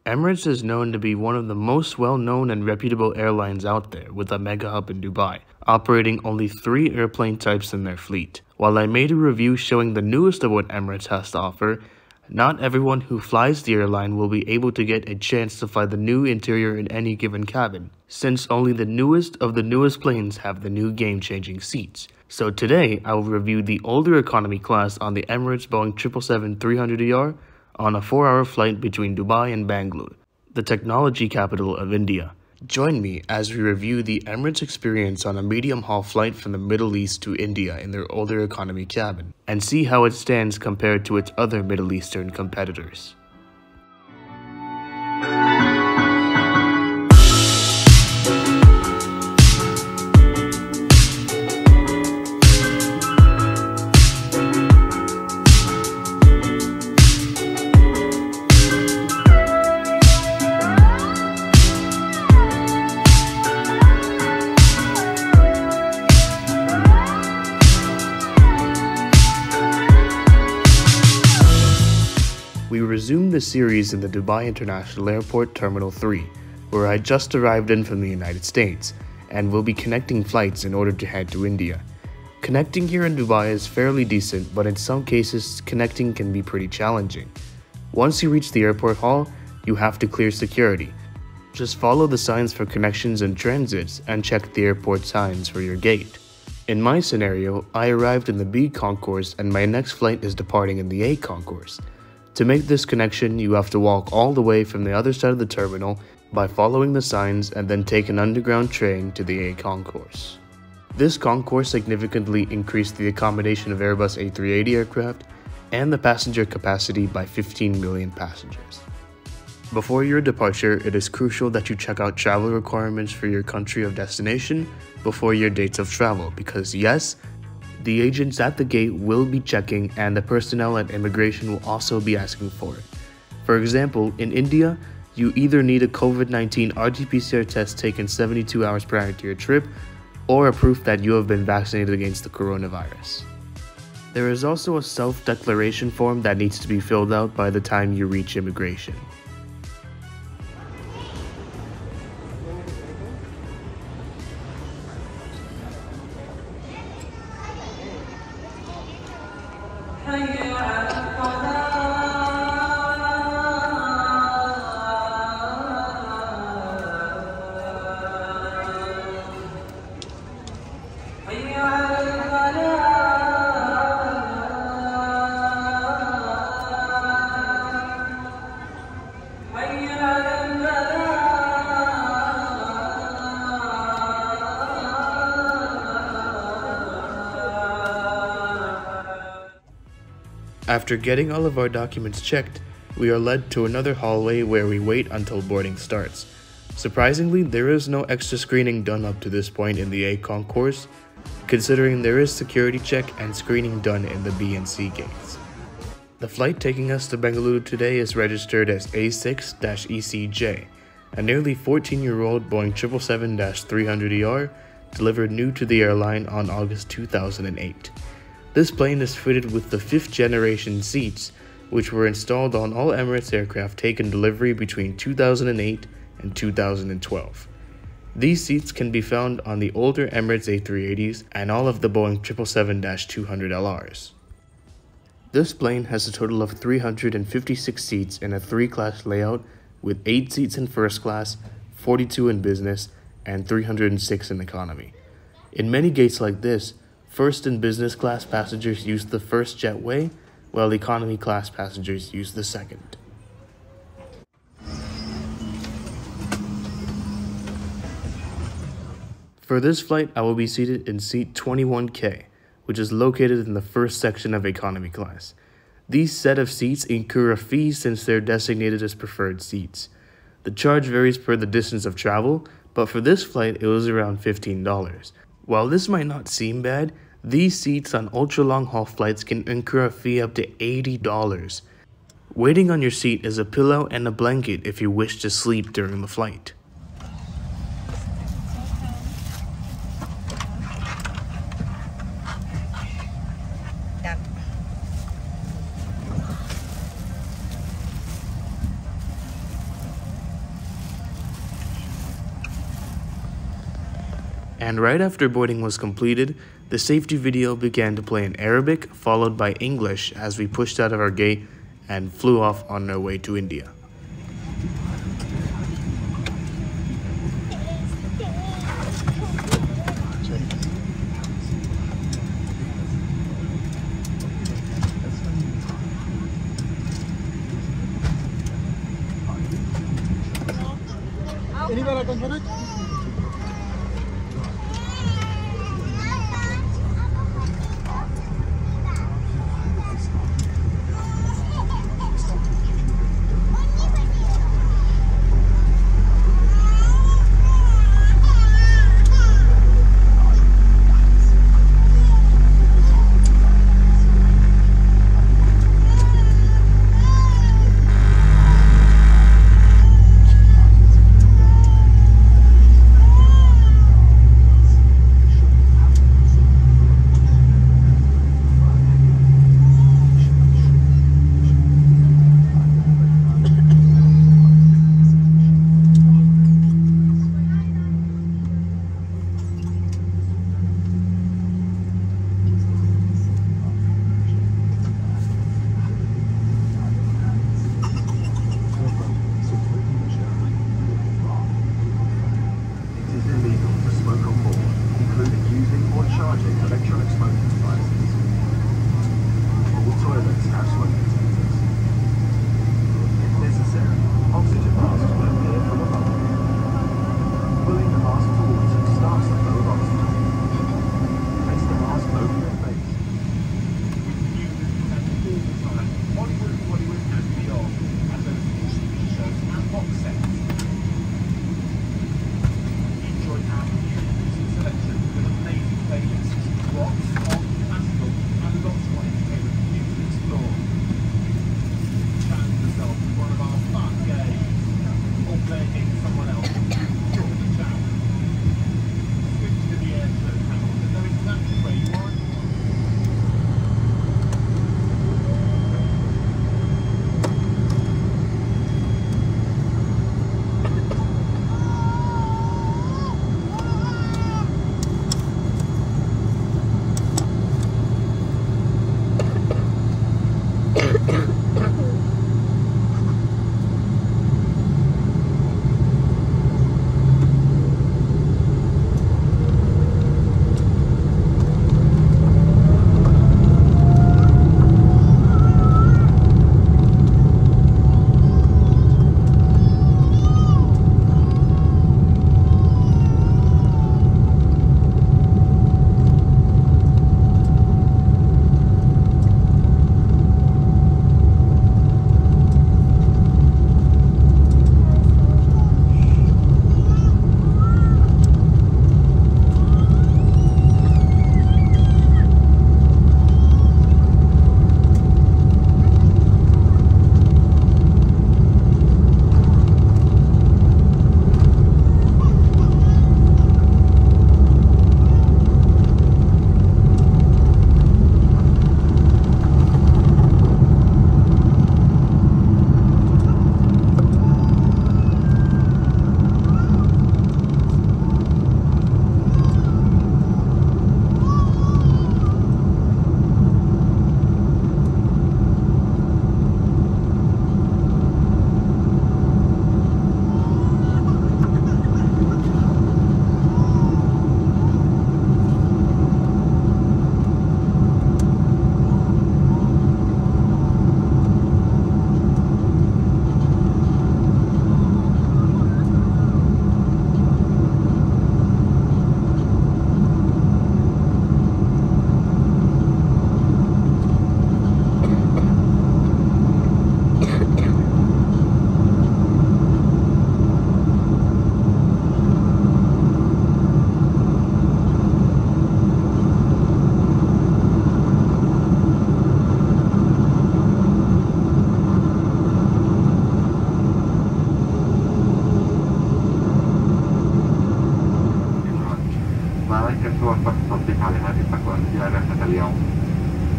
Emirates is known to be one of the most well-known and reputable airlines out there, with a mega hub in Dubai, operating only 3 airplane types in their fleet. While I made a review showing the newest of what Emirates has to offer, not everyone who flies the airline will be able to get a chance to fly the new interior in any given cabin, since only the newest of the newest planes have the new game-changing seats. So today, I will review the older economy class on the Emirates Boeing 777-300ER on a 4-hour flight between Dubai and Bengaluru, the technology capital of India. Join me as we review the Emirates experience on a medium-haul flight from the Middle East to India in their older economy cabin, and see how it stands compared to its other Middle Eastern competitors. We resumed the series in the Dubai International Airport Terminal 3, where I just arrived in from the United States, and will be connecting flights in order to head to India. Connecting here in Dubai is fairly decent, but in some cases, connecting can be pretty challenging. Once you reach the airport hall, you have to clear security. Just follow the signs for connections and transits, and check the airport signs for your gate. In my scenario, I arrived in the B concourse and my next flight is departing in the A concourse. To make this connection, you have to walk all the way from the other side of the terminal by following the signs and then take an underground train to the A concourse. This concourse significantly increased the accommodation of Airbus A380 aircraft and the passenger capacity by 15 million passengers. Before your departure, it is crucial that you check out travel requirements for your country of destination before your dates of travel, because yes, the agents at the gate will be checking and the personnel at immigration will also be asking for it. For example, in India, you either need a COVID-19 RT-PCR test taken 72 hours prior to your trip, or a proof that you have been vaccinated against the coronavirus. There is also a self-declaration form that needs to be filled out by the time you reach immigration. After getting all of our documents checked, we are led to another hallway where we wait until boarding starts. Surprisingly, there is no extra screening done up to this point in the A concourse, considering there is security check and screening done in the B and C gates. The flight taking us to Bengaluru today is registered as A6-ECJ, a nearly 14-year-old Boeing 777-300ER delivered new to the airline on August 2008. This plane is fitted with the 5th generation seats, which were installed on all Emirates aircraft taken delivery between 2008 and 2012. These seats can be found on the older Emirates A380s and all of the Boeing 777-200LRs. This plane has a total of 356 seats in a 3-class layout, with 8 seats in first class, 42 in business, and 306 in economy. In many gates like this, first and business class passengers use the first jetway, while economy class passengers use the second. For this flight, I will be seated in seat 21K, which is located in the first section of economy class. These set of seats incur a fee since they're designated as preferred seats. The charge varies per the distance of travel, but for this flight it was around $15. While this might not seem bad, these seats on ultra-long haul flights can incur a fee up to $80. Waiting on your seat is a pillow and a blanket if you wish to sleep during the flight. And right after boarding was completed, the safety video began to play in Arabic, followed by English as we pushed out of our gate and flew off on our way to India.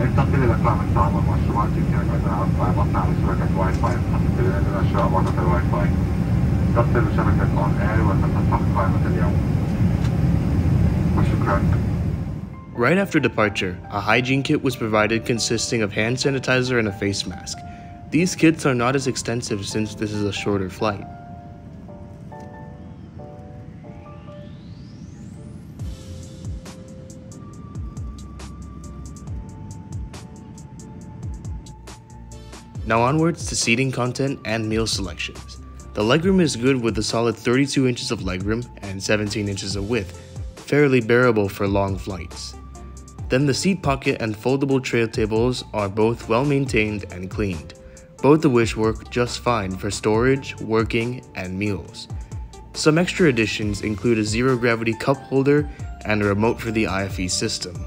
Infatti reclamentavamo ma su altri che hanno matnato sulla che wifi nella sua volta per wifi. Dat willen ze met on air wat dat van materiaal. Right after departure, a hygiene kit was provided consisting of hand sanitizer and a face mask. These kits are not as extensive since this is a shorter flight. Now onwards to seating content and meal selections. The legroom is good with a solid 32 inches of legroom and 17 inches of width, fairly bearable for long flights. Then the seat pocket and foldable tray tables are both well maintained and cleaned, both of which work just fine for storage, working, and meals. Some extra additions include a zero-gravity cup holder and a remote for the IFE system.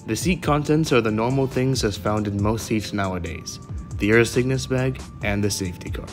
The seat contents are the normal things as found in most seats nowadays: the air sickness bag and the safety card.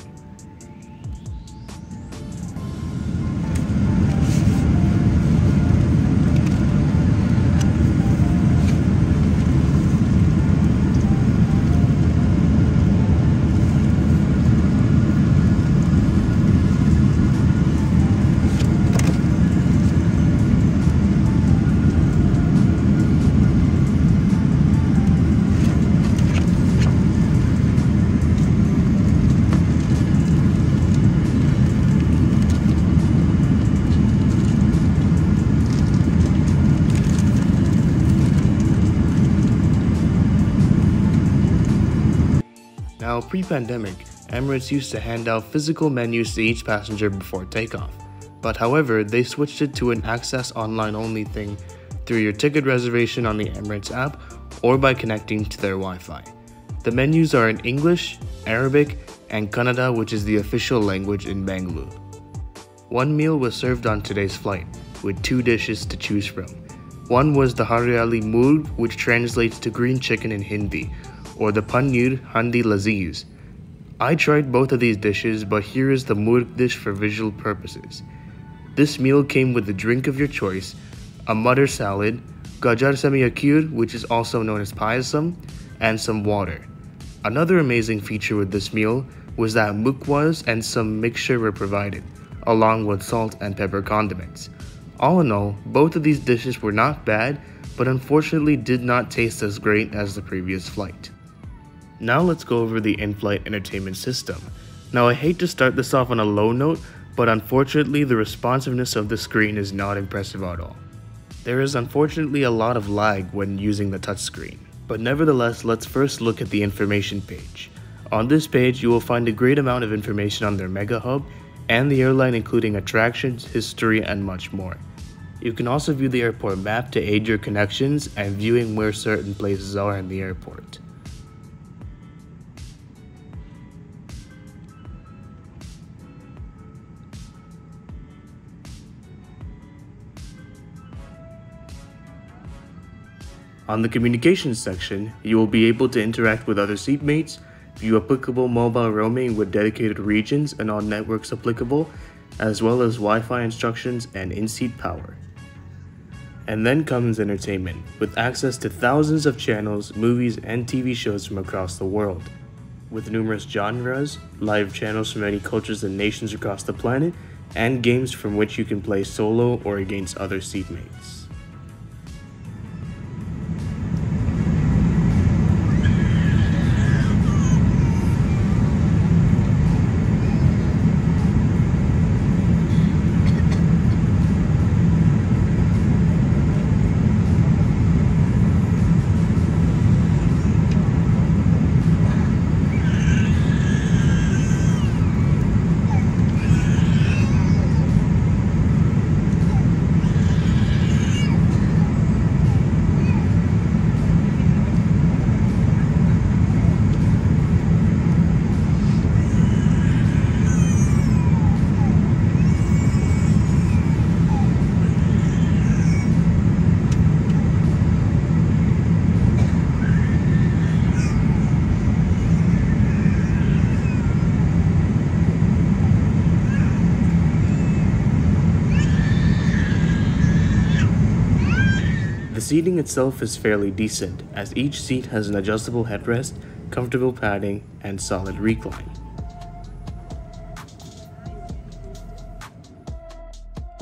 Now, pre-pandemic, Emirates used to hand out physical menus to each passenger before takeoff, but however, they switched it to an access online only thing through your ticket reservation on the Emirates app or by connecting to their Wi-Fi. The menus are in English, Arabic, and Kannada, which is the official language in Bengaluru. One meal was served on today's flight, with 2 dishes to choose from. One was the Haryali Murg, which translates to green chicken in Hindi, or the Paneer Handi Laziz. I tried both of these dishes, but here is the Murg dish for visual purposes. This meal came with a drink of your choice, a mutton salad, gajar samiyakir, which is also known as payasam, and some water. Another amazing feature with this meal was that mukwas and some mixture were provided, along with salt and pepper condiments. All in all, both of these dishes were not bad, but unfortunately did not taste as great as the previous flight. Now let's go over the in-flight entertainment system. Now I hate to start this off on a low note, but unfortunately the responsiveness of the screen is not impressive at all. There is unfortunately a lot of lag when using the touchscreen. But nevertheless, let's first look at the information page. On this page, you will find a great amount of information on their mega hub and the airline, including attractions, history, and much more. You can also view the airport map to aid your connections and viewing where certain places are in the airport. On the communications section, you will be able to interact with other seatmates, view applicable mobile roaming with dedicated regions and all networks applicable, as well as Wi-Fi instructions and in-seat power. And then comes entertainment, with access to thousands of channels, movies, and TV shows from across the world. With numerous genres, live channels from many cultures and nations across the planet, and games from which you can play solo or against other seatmates. The seating itself is fairly decent, as each seat has an adjustable headrest, comfortable padding, and solid recline.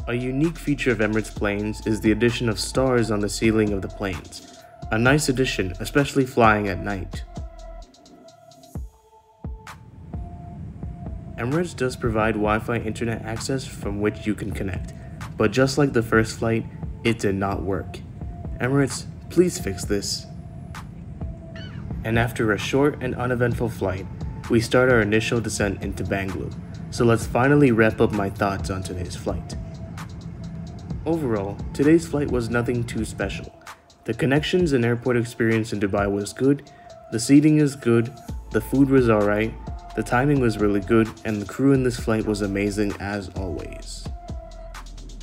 A unique feature of Emirates planes is the addition of stars on the ceiling of the planes. A nice addition, especially flying at night. Emirates does provide Wi-Fi internet access from which you can connect, but just like the first flight, it did not work. Emirates, please fix this. And after a short and uneventful flight, we start our initial descent into Bengaluru, so let's finally wrap up my thoughts on today's flight. Overall, today's flight was nothing too special. The connections and airport experience in Dubai was good, the seating is good, the food was alright, the timing was really good, and the crew in this flight was amazing as always.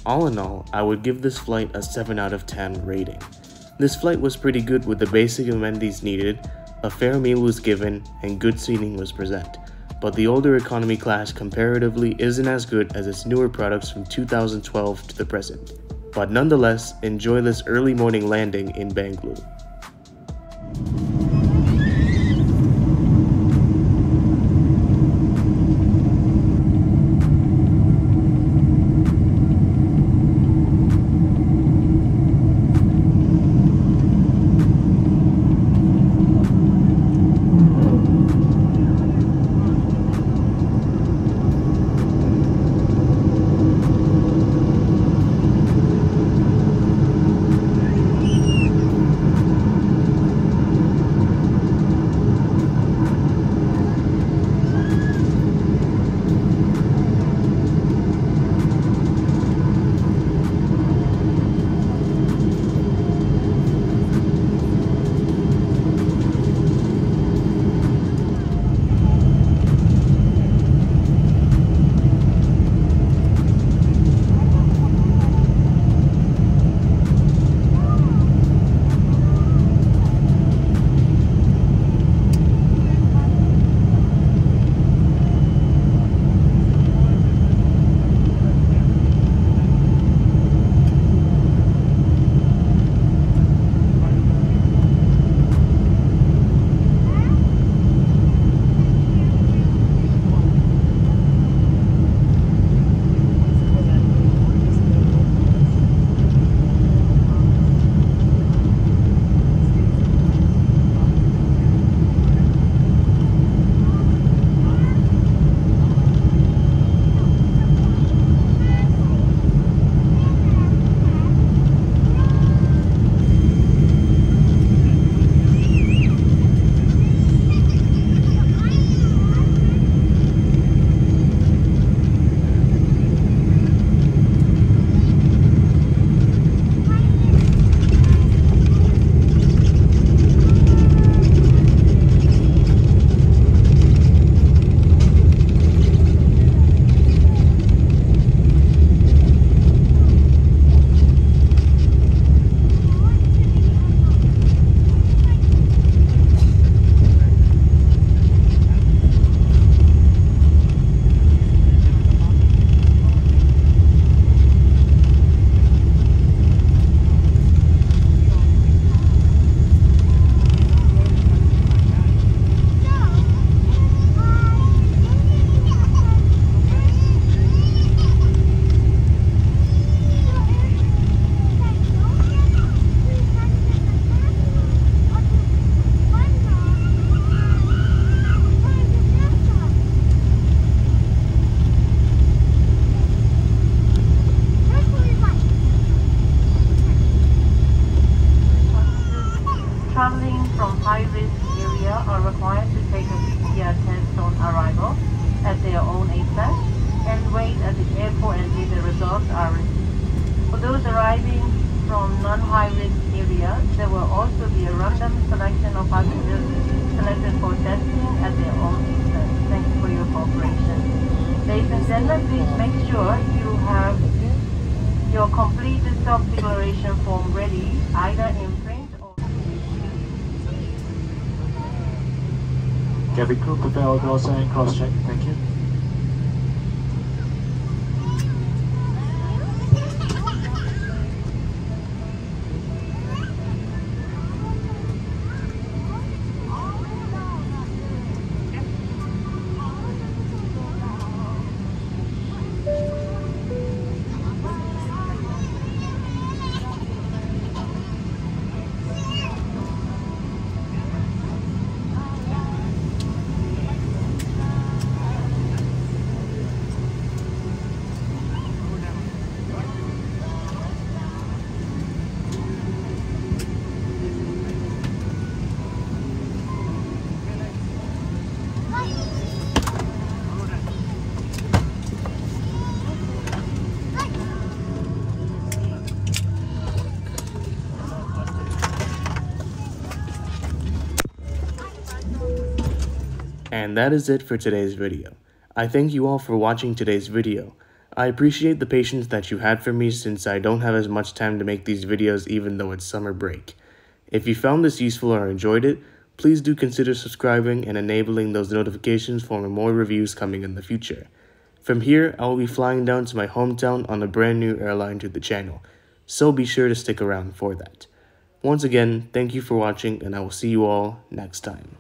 All in all, I would give this flight a 7 out of 10 rating. This flight was pretty good with the basic amenities needed, a fair meal was given, and good seating was present. But the older economy class comparatively isn't as good as its newer products from 2012 to the present. But nonetheless, enjoy this early morning landing in Bengaluru. non-high-risk areas, there will also be a random selection of passengers selected for testing at their own expense. Thank you for your cooperation. Ladies and gentlemen, please make sure you have your completed self-declaration form ready, either in print or... Cabin crew, prepare all doors and cross-check. Thank you. And that is it for today's video. I thank you all for watching today's video. I appreciate the patience that you had for me since I don't have as much time to make these videos even though it's summer break. If you found this useful or enjoyed it, please do consider subscribing and enabling those notifications for more reviews coming in the future. From here, I will be flying down to my hometown on a brand new airline to the channel, so be sure to stick around for that. Once again, thank you for watching and I will see you all next time.